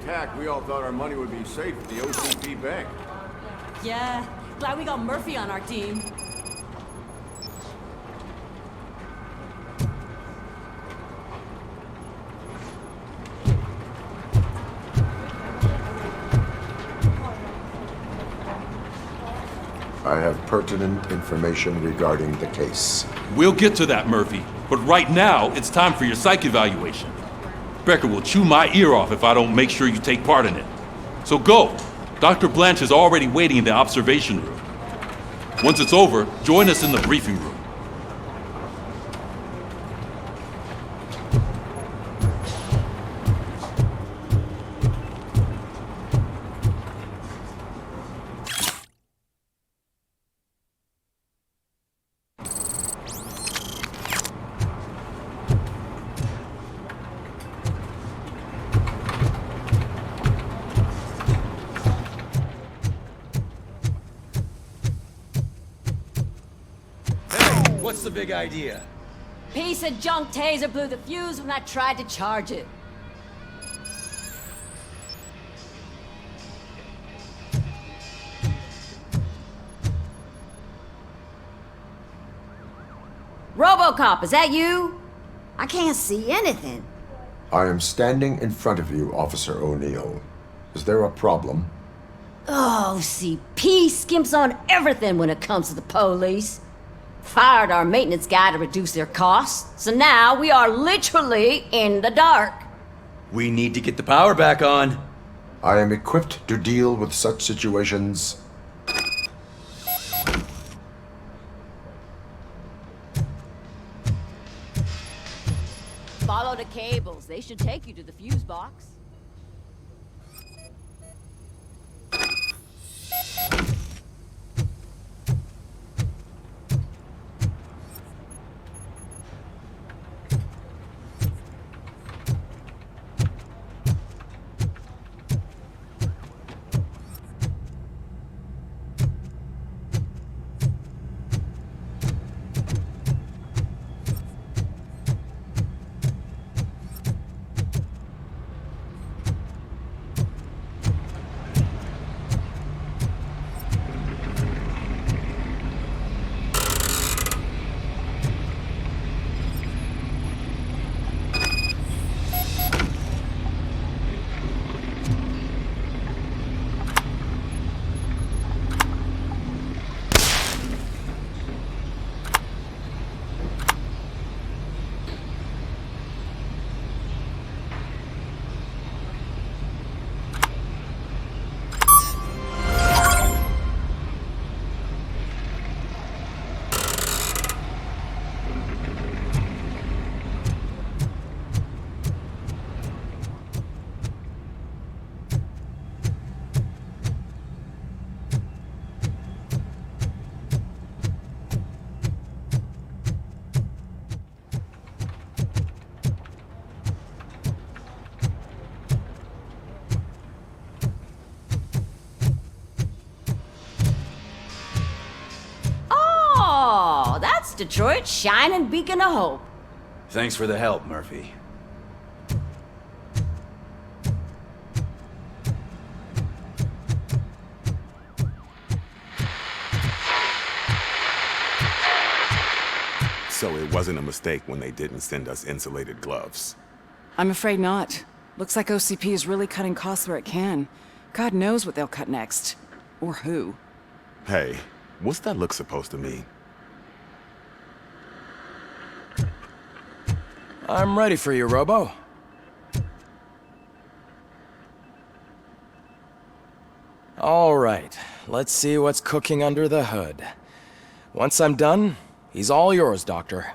attack, we all thought our money would be safe at the OCP bank. Yeah, glad we got Murphy on our team. I have pertinent information regarding the case. We'll get to that, Murphy. But right now, it's time for your psych evaluation. Becker will chew my ear off if I don't make sure you take part in it. So go. Dr. Blanche is already waiting in the observation room. Once it's over, join us in the briefing room. What's the big idea? Piece of junk taser blew the fuse when I tried to charge it. Robocop, is that you? I can't see anything. I am standing in front of you, Officer O'Neill. Is there a problem? Oh, CP skimps on everything when it comes to the police. Fired our maintenance guy to reduce their costs, so now we are literally in the dark. We need to get the power back on. I am equipped to deal with such situations. Follow the cables. They should take you to the fuse box. Detroit's shining beacon of hope. Thanks for the help, Murphy. So it wasn't a mistake when they didn't send us insulated gloves. I'm afraid not. Looks like OCP is really cutting costs where it can. God knows what they'll cut next. Or who. Hey, what's that look supposed to mean? I'm ready for you, Robo. All right, let's see what's cooking under the hood. Once I'm done, he's all yours, Doctor.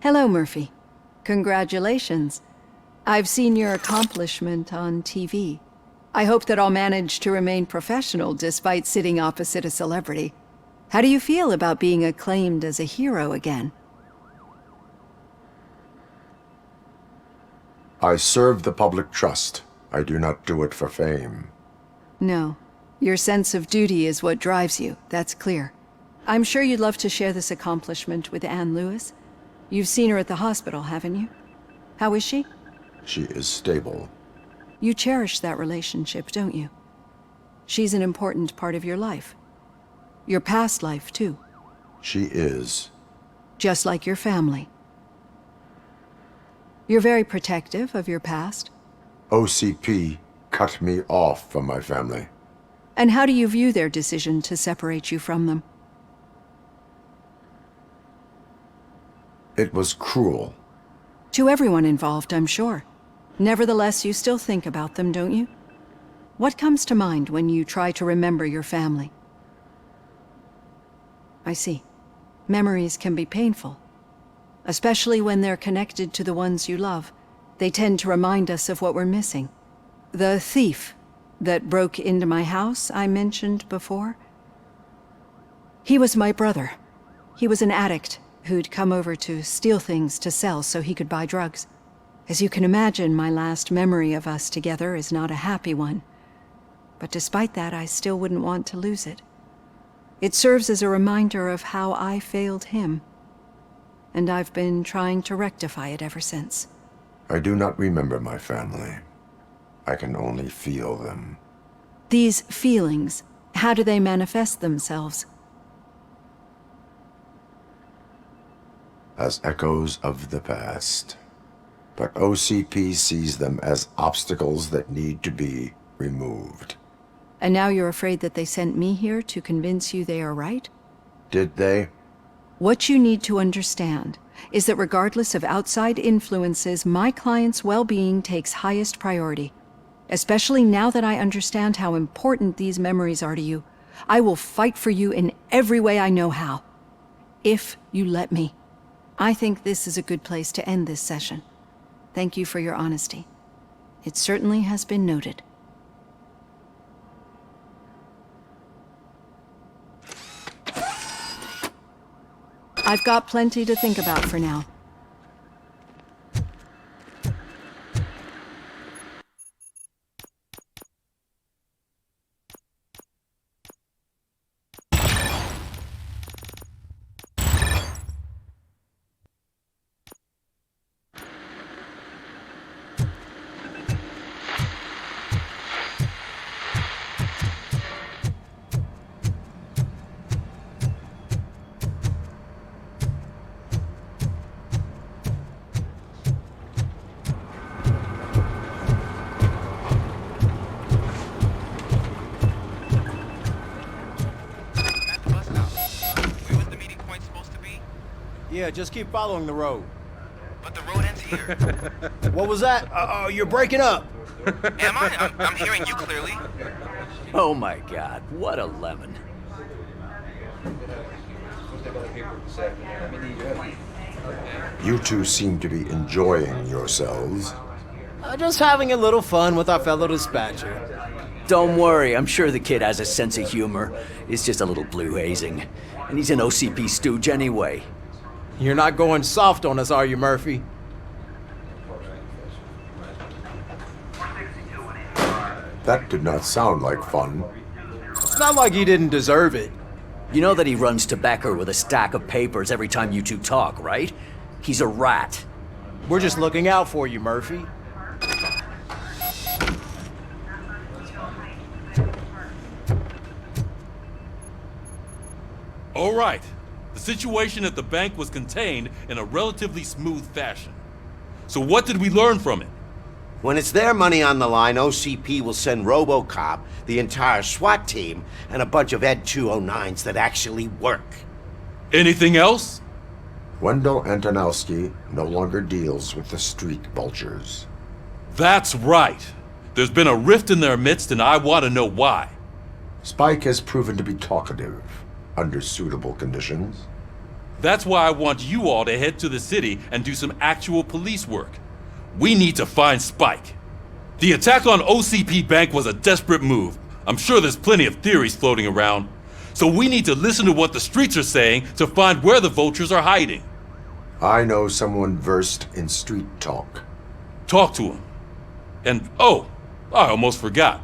Hello, Murphy. Congratulations. I've seen your accomplishment on TV. I hope that I'll manage to remain professional despite sitting opposite a celebrity. How do you feel about being acclaimed as a hero again? I serve the public trust. I do not do it for fame. No. Your sense of duty is what drives you, that's clear. I'm sure you'd love to share this accomplishment with Anne Lewis. You've seen her at the hospital, haven't you? How is she? She is stable. You cherish that relationship, don't you? She's an important part of your life. Your past life, too. She is. Just like your family. You're very protective of your past. OCP cut me off from my family. And how do you view their decision to separate you from them? It was cruel. To everyone involved, I'm sure. Nevertheless, you still think about them, don't you? What comes to mind when you try to remember your family? I see. Memories can be painful. Especially when they're connected to the ones you love. They tend to remind us of what we're missing. The thief that broke into my house I mentioned before? He was my brother. He was an addict who'd come over to steal things to sell so he could buy drugs. As you can imagine, my last memory of us together is not a happy one. But despite that, I still wouldn't want to lose it. It serves as a reminder of how I failed him. And I've been trying to rectify it ever since. I do not remember my family. I can only feel them. These feelings, how do they manifest themselves? As echoes of the past. But OCP sees them as obstacles that need to be removed. And now you're afraid that they sent me here to convince you they are right? Did they? What you need to understand is that regardless of outside influences, my client's well-being takes highest priority. Especially now that I understand how important these memories are to you. I will fight for you in every way I know how. If you let me. I think this is a good place to end this session. Thank you for your honesty. It certainly has been noted. I've got plenty to think about for now. Yeah, just keep following the road. But the road ends here. What was that? Oh, you're breaking up. Am I? I'm hearing you clearly. Oh my god, what a lemon. You two seem to be enjoying yourselves. Just having a little fun with our fellow dispatcher. Don't worry, I'm sure the kid has a sense of humor. It's just a little blue hazing. And he's an OCP stooge anyway. You're not going soft on us, are you, Murphy? That did not sound like fun. It's not like you didn't deserve it. You know that he runs to Becker with a stack of papers every time you two talk, right? He's a rat. We're just looking out for you, Murphy. All right. The situation at the bank was contained in a relatively smooth fashion. So what did we learn from it? When it's their money on the line, OCP will send Robocop, the entire SWAT team, and a bunch of Ed 209s that actually work. Anything else? Wendell Antonowski no longer deals with the street vultures. That's right. There's been a rift in their midst, and I want to know why. Spike has proven to be talkative, under suitable conditions. That's why I want you all to head to the city and do some actual police work. We need to find Spike. The attack on OCP Bank was a desperate move. I'm sure there's plenty of theories floating around. So we need to listen to what the streets are saying to find where the vultures are hiding. I know someone versed in street talk. Talk to him. And, oh, I almost forgot.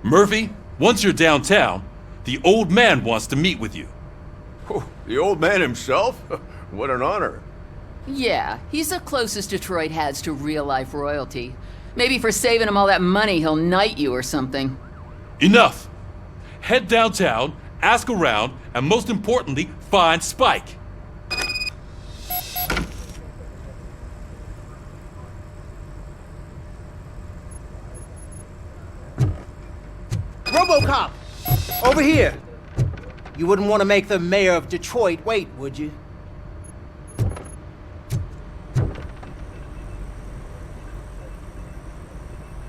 Murphy, once you're downtown, the old man wants to meet with you. Oh, the old man himself? What an honor. Yeah, he's the closest Detroit has to real-life royalty. Maybe for saving him all that money, he'll knight you or something. Enough! Head downtown, ask around, and most importantly, find Spike. Robocop! Over here! You wouldn't want to make the mayor of Detroit wait, would you?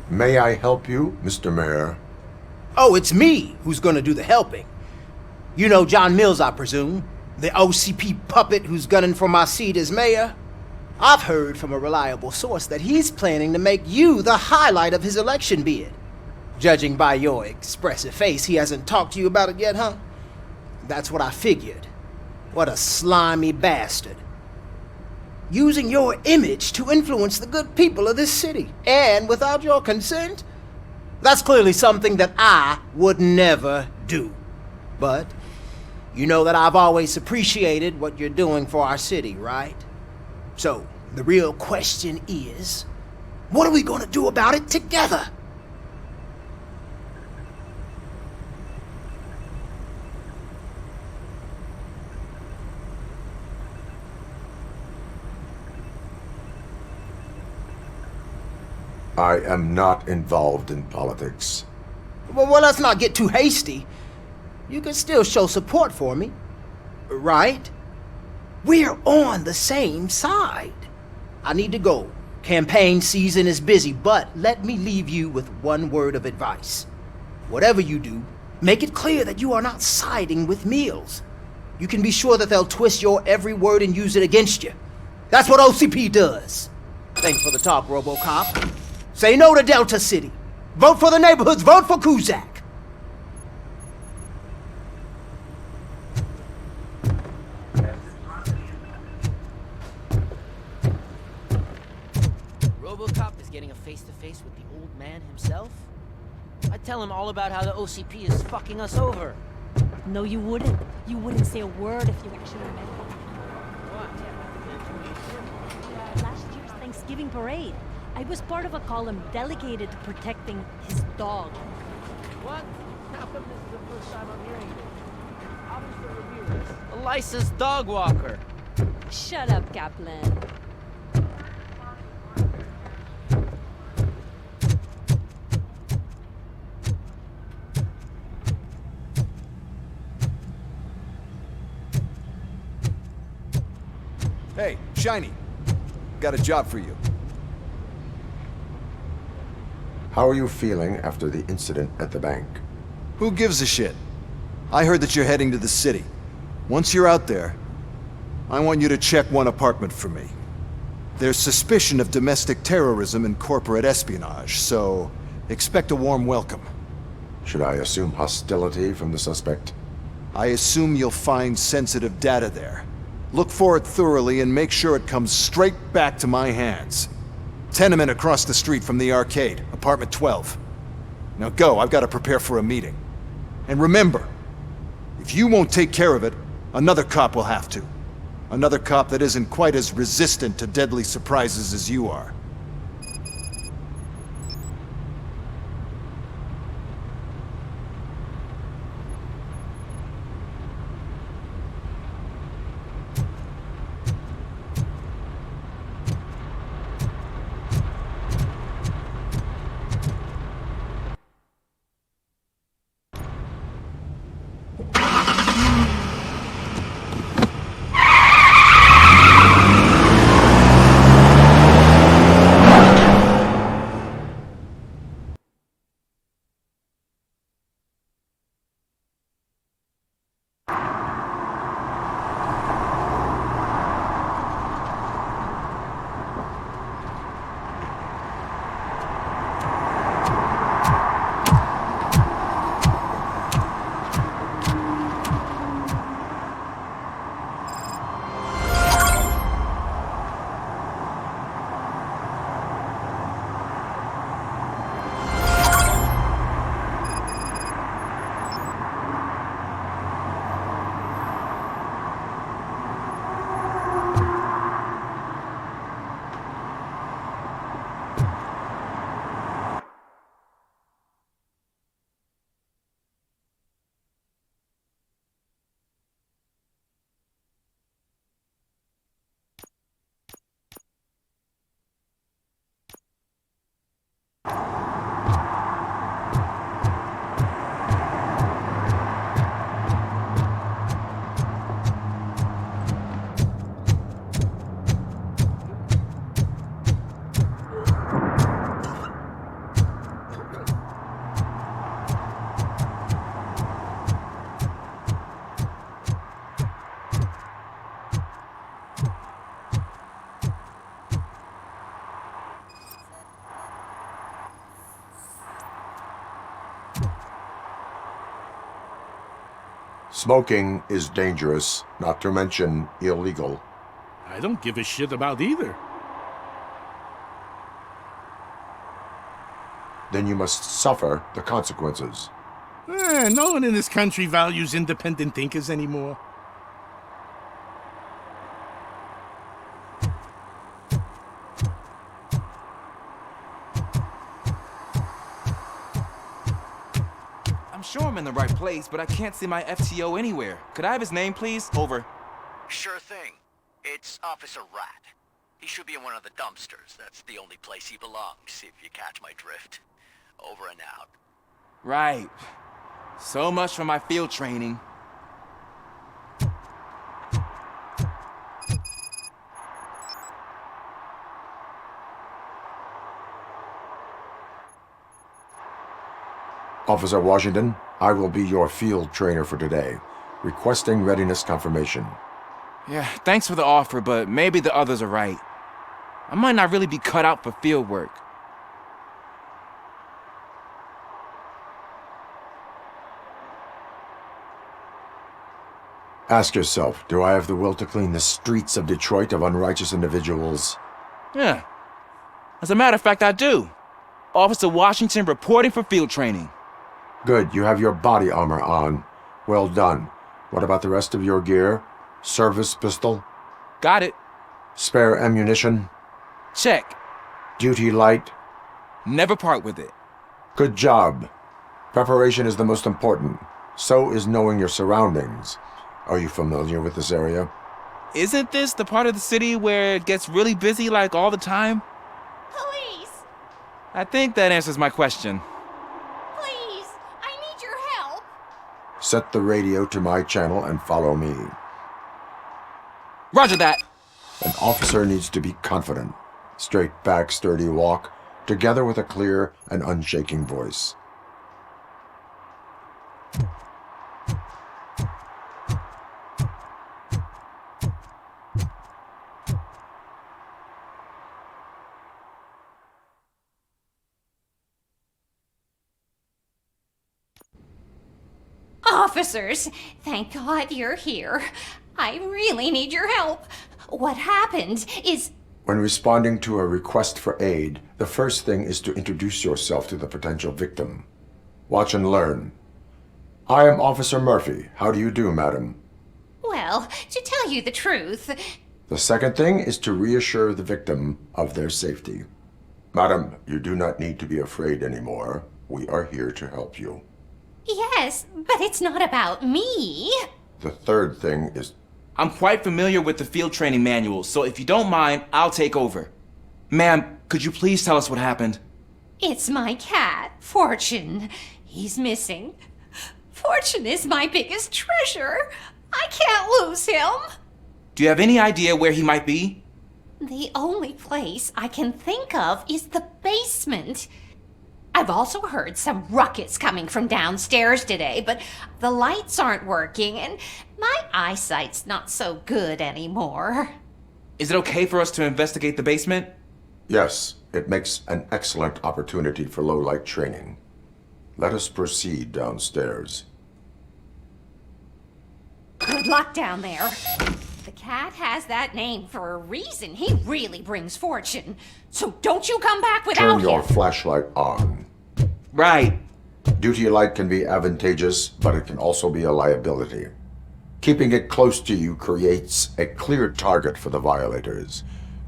May I help you, Mr. Mayor? Oh, it's me who's gonna do the helping. You know John Mills, I presume? The OCP puppet who's gunning for my seat as mayor? I've heard from a reliable source that he's planning to make you the highlight of his election bid. Judging by your expressive face, he hasn't talked to you about it yet, huh? That's what I figured. What a slimy bastard. Using your image to influence the good people of this city, and without your consent? That's clearly something that I would never do. But you know that I've always appreciated what you're doing for our city, right? So, the real question is, what are we gonna do about it together? I am not involved in politics. Well, let's not get too hasty. You can still show support for me, right? We're on the same side. I need to go. Campaign season is busy, but let me leave you with one word of advice. Whatever you do, make it clear that you are not siding with Mills. You can be sure that they'll twist your every word and use it against you. That's what OCP does. Thanks for the talk, Robocop. Say no to Delta City. Vote for the neighborhoods. Vote for Kuzak. Robocop is getting a face-to-face with the old man himself? I'd tell him all about how the OCP is fucking us over. No, you wouldn't. You wouldn't say a word if you actually met him. Last year's Thanksgiving parade. I was part of a column delegated to protecting his dog. What? How come this is the first time I'm hearing this? Obviously reviewers. A licensed dog walker. Shut up, Kaplan. Hey, Shiny. Got a job for you. How are you feeling after the incident at the bank? Who gives a shit? I heard that you're heading to the city. Once you're out there, I want you to check one apartment for me. There's suspicion of domestic terrorism and corporate espionage, so expect a warm welcome. Should I assume hostility from the suspect? I assume you'll find sensitive data there. Look for it thoroughly and make sure it comes straight back to my hands. Tenement across the street from the arcade, apartment 12. Now go, I've got to prepare for a meeting. And remember, if you won't take care of it, another cop will have to. Another cop that isn't quite as resistant to deadly surprises as you are. Smoking is dangerous, not to mention illegal. I don't give a shit about either. Then you must suffer the consequences. No one in this country values independent thinkers anymore. I'm sure I'm in the right place, but I can't see my FTO anywhere. Could I have his name, please? Over. Sure thing. It's Officer Rat. He should be in one of the dumpsters. That's the only place he belongs, if you catch my drift. Over and out. Right. So much for my field training. Officer Washington, I will be your field trainer for today. Requesting readiness confirmation. Yeah, thanks for the offer, but maybe the others are right. I might not really be cut out for field work. Ask yourself, do I have the will to clean the streets of Detroit of unrighteous individuals? Yeah. As a matter of fact, I do. Officer Washington reporting for field training. Good, you have your body armor on. Well done. What about the rest of your gear? Service pistol? Got it. Spare ammunition? Check. Duty light? Never part with it. Good job. Preparation is the most important. So is knowing your surroundings. Are you familiar with this area? Isn't this the part of the city where it gets really busy like all the time? Police! I think that answers my question. Please! I need your help! Set the radio to my channel and follow me. Roger that! An officer needs to be confident. Straight back, sturdy walk, together with a clear and unshaking voice. Officers, thank God you're here. I really need your help. What happened is... When responding to a request for aid, the first thing is to introduce yourself to the potential victim. Watch and learn. I am Officer Murphy. How do you do, madam? Well, to tell you the truth... The second thing is to reassure the victim of their safety. Madam, you do not need to be afraid anymore. We are here to help you. Yes, but it's not about me. The third thing is... I'm quite familiar with the field training manual, so if you don't mind, I'll take over. Ma'am, could you please tell us what happened? It's my cat, Fortune. He's missing. Fortune is my biggest treasure. I can't lose him. Do you have any idea where he might be? The only place I can think of is the basement. I've also heard some ruckus coming from downstairs today, but the lights aren't working and my eyesight's not so good anymore. Is it okay for us to investigate the basement? Yes, it makes an excellent opportunity for low-light training. Let us proceed downstairs. Good luck down there. The cat has that name for a reason. He really brings fortune. So don't you come back without him. Turn your flashlight on. Right. Duty light can be advantageous, but it can also be a liability. Keeping it close to you creates a clear target for the violators.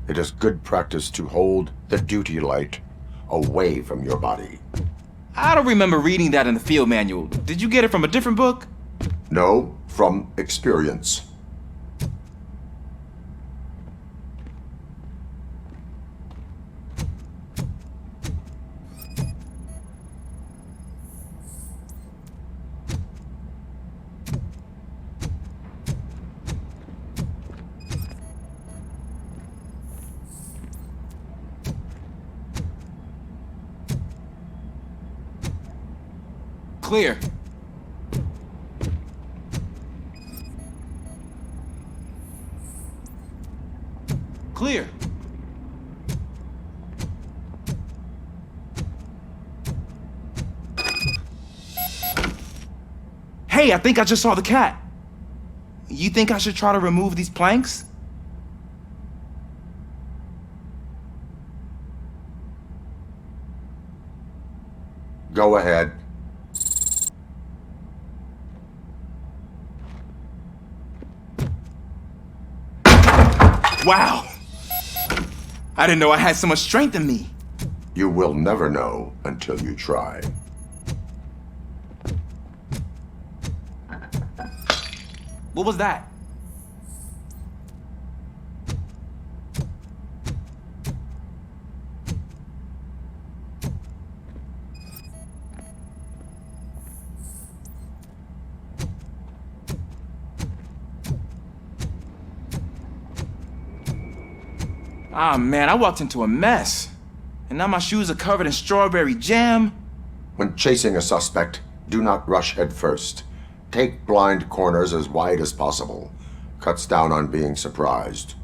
It is good practice to hold the duty light away from your body. I don't remember reading that in the field manual. Did you get it from a different book? No, from experience. Clear. Clear. Hey, I think I just saw the cat. You think I should try to remove these planks? Go ahead. Wow! I didn't know I had so much strength in me. You will never know until you try. What was that? Ah, man, I walked into a mess. And now my shoes are covered in strawberry jam. When chasing a suspect, do not rush head first. Take blind corners as wide as possible. Cuts down on being surprised.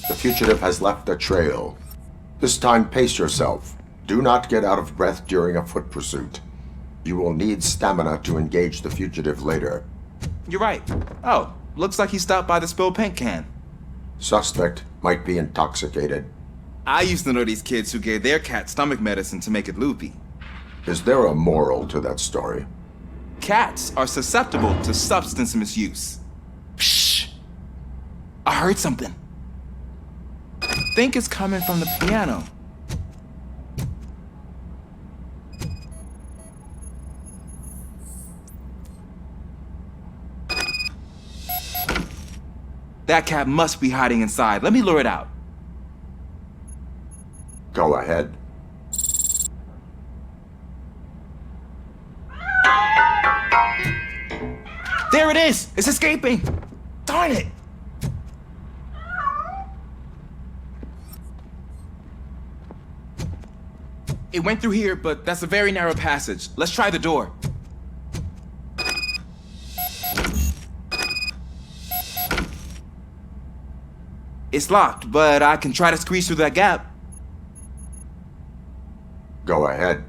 The fugitive has left a trail. This time, pace yourself. Do not get out of breath during a foot pursuit. You will need stamina to engage the fugitive later. You're right. Oh, looks like he stopped by the spilled paint can. Suspect might be intoxicated. I used to know these kids who gave their cat stomach medicine to make it loopy. Is there a moral to that story? Cats are susceptible to substance misuse. Psh! I heard something. I think it's coming from the piano. That cat must be hiding inside. Let me lure it out. Go ahead. There it is! It's escaping! Darn it! It went through here, but that's a very narrow passage. Let's try the door. It's locked, but I can try to squeeze through that gap. Go ahead.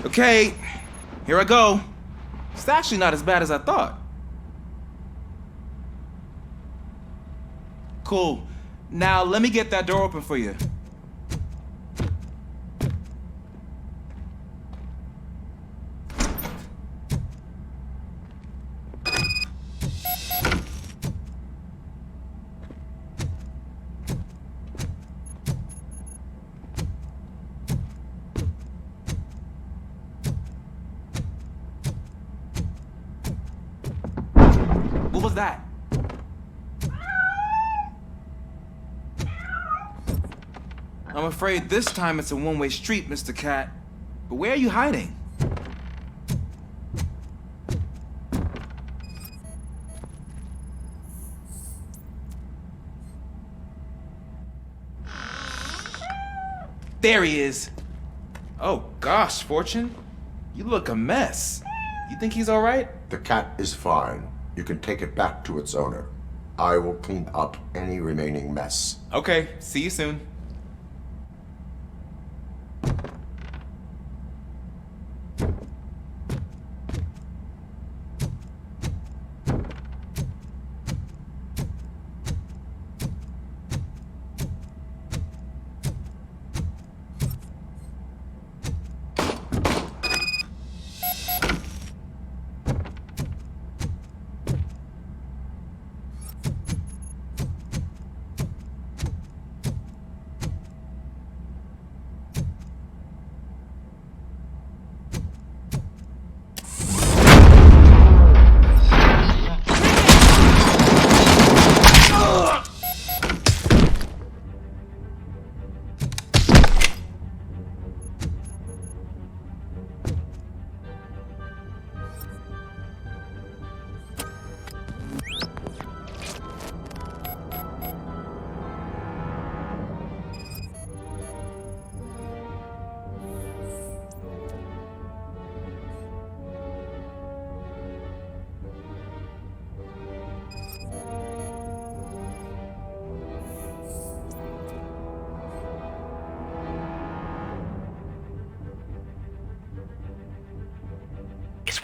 Okay, here I go. It's actually not as bad as I thought. Cool. Now let me get that door open for you. What was that? I'm afraid this time it's a one-way street, Mr. Cat. But where are you hiding? There he is. Oh gosh, Fortune. You look a mess. You think he's all right? The cat is fine. You can take it back to its owner. I will clean up any remaining mess. Okay, see you soon.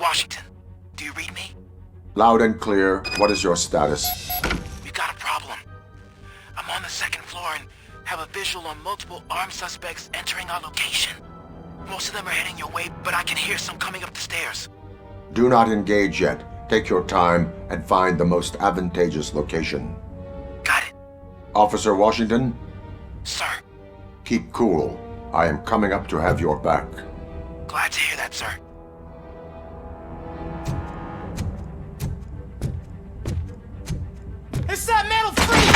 Washington. Do you read me? Loud and clear. What is your status? We got a problem. I'm on the second floor and have a visual on multiple armed suspects entering our location. Most of them are heading your way, but I can hear some coming up the stairs. Do not engage yet. Take your time and find the most advantageous location. Got it. Officer Washington? Sir. Keep cool. I am coming up to have your back. Glad to hear that, sir. It's that metal freak!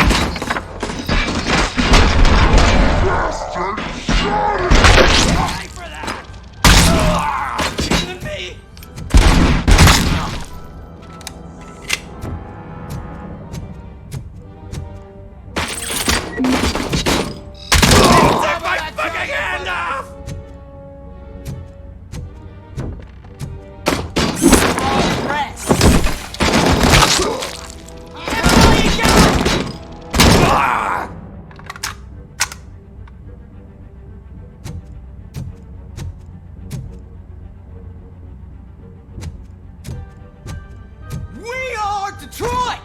Ready for that! Killing me! Take my fucking hand off! Press! We are Detroit!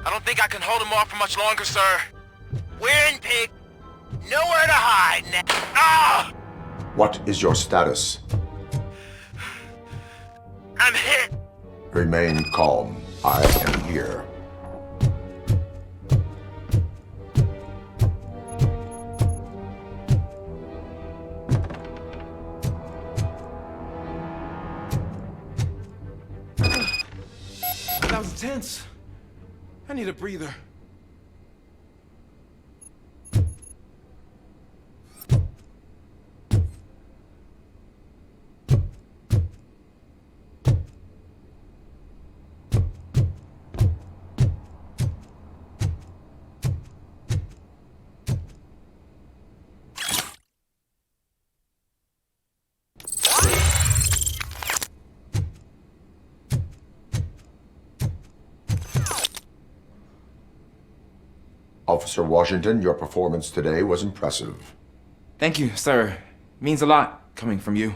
I don't think I can hold him off for much longer, sir. We're in, pig. Nowhere to hide now. Ah! What is your status? I'm hit. Remain calm. I am here. That was intense. I need a breather. Officer Washington, your performance today was impressive. Thank you, sir. Means a lot coming from you.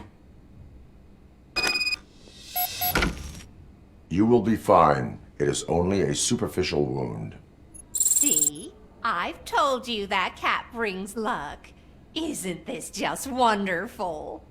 You will be fine. It is only a superficial wound. See? I've told you that cat brings luck. Isn't this just wonderful?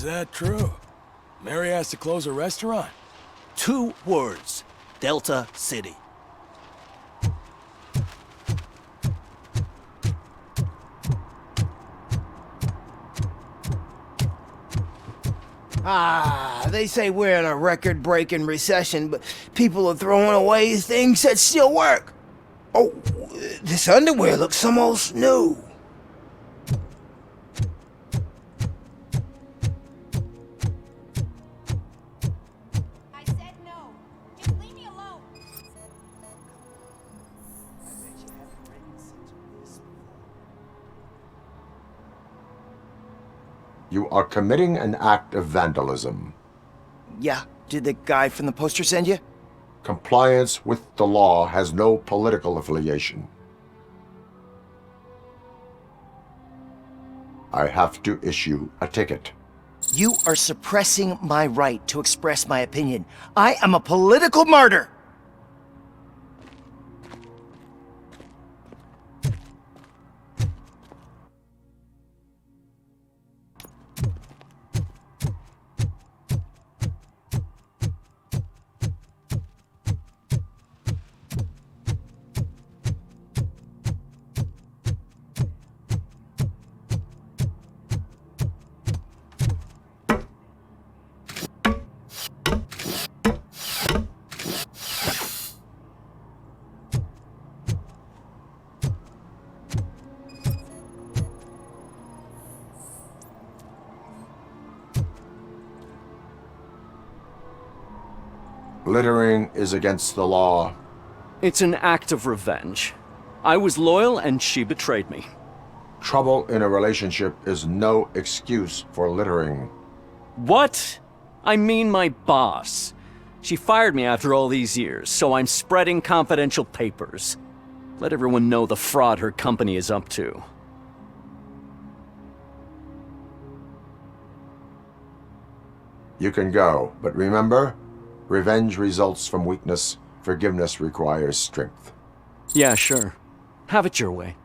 Is that true? Mary has to close a restaurant? 2 words. Delta City. They say we're in a record-breaking recession, but people are throwing away things that still work. Oh, this underwear looks almost new. I said no. Just leave me alone. You are committing an act of vandalism. Yeah, did the guy from the poster send you? Compliance with the law has no political affiliation. I have to issue a ticket. You are suppressing my right to express my opinion. I am a political martyr! Littering is against the law. It's an act of revenge. I was loyal and she betrayed me. Trouble in a relationship is no excuse for littering. What? I mean my boss. She fired me after all these years, so I'm spreading confidential papers. Let everyone know the fraud her company is up to. You can go, but remember, revenge results from weakness. Forgiveness requires strength. Yeah, sure. Have it your way.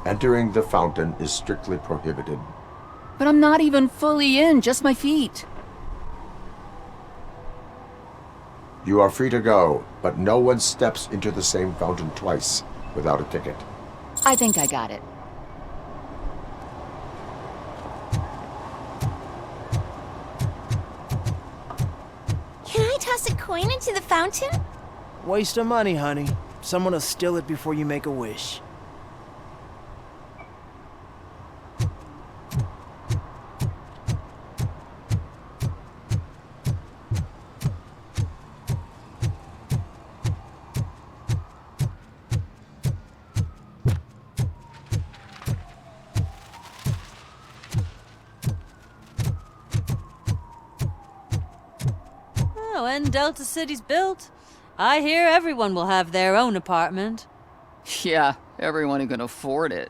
Entering the fountain is strictly prohibited. But I'm not even fully in, just my feet. You are free to go, but no one steps into the same fountain twice without a ticket. I think I got it. Can I toss a coin into the fountain? Waste of money, honey. Someone will steal it before you make a wish. When Delta City's built, I hear everyone will have their own apartment. Yeah, everyone who can afford it.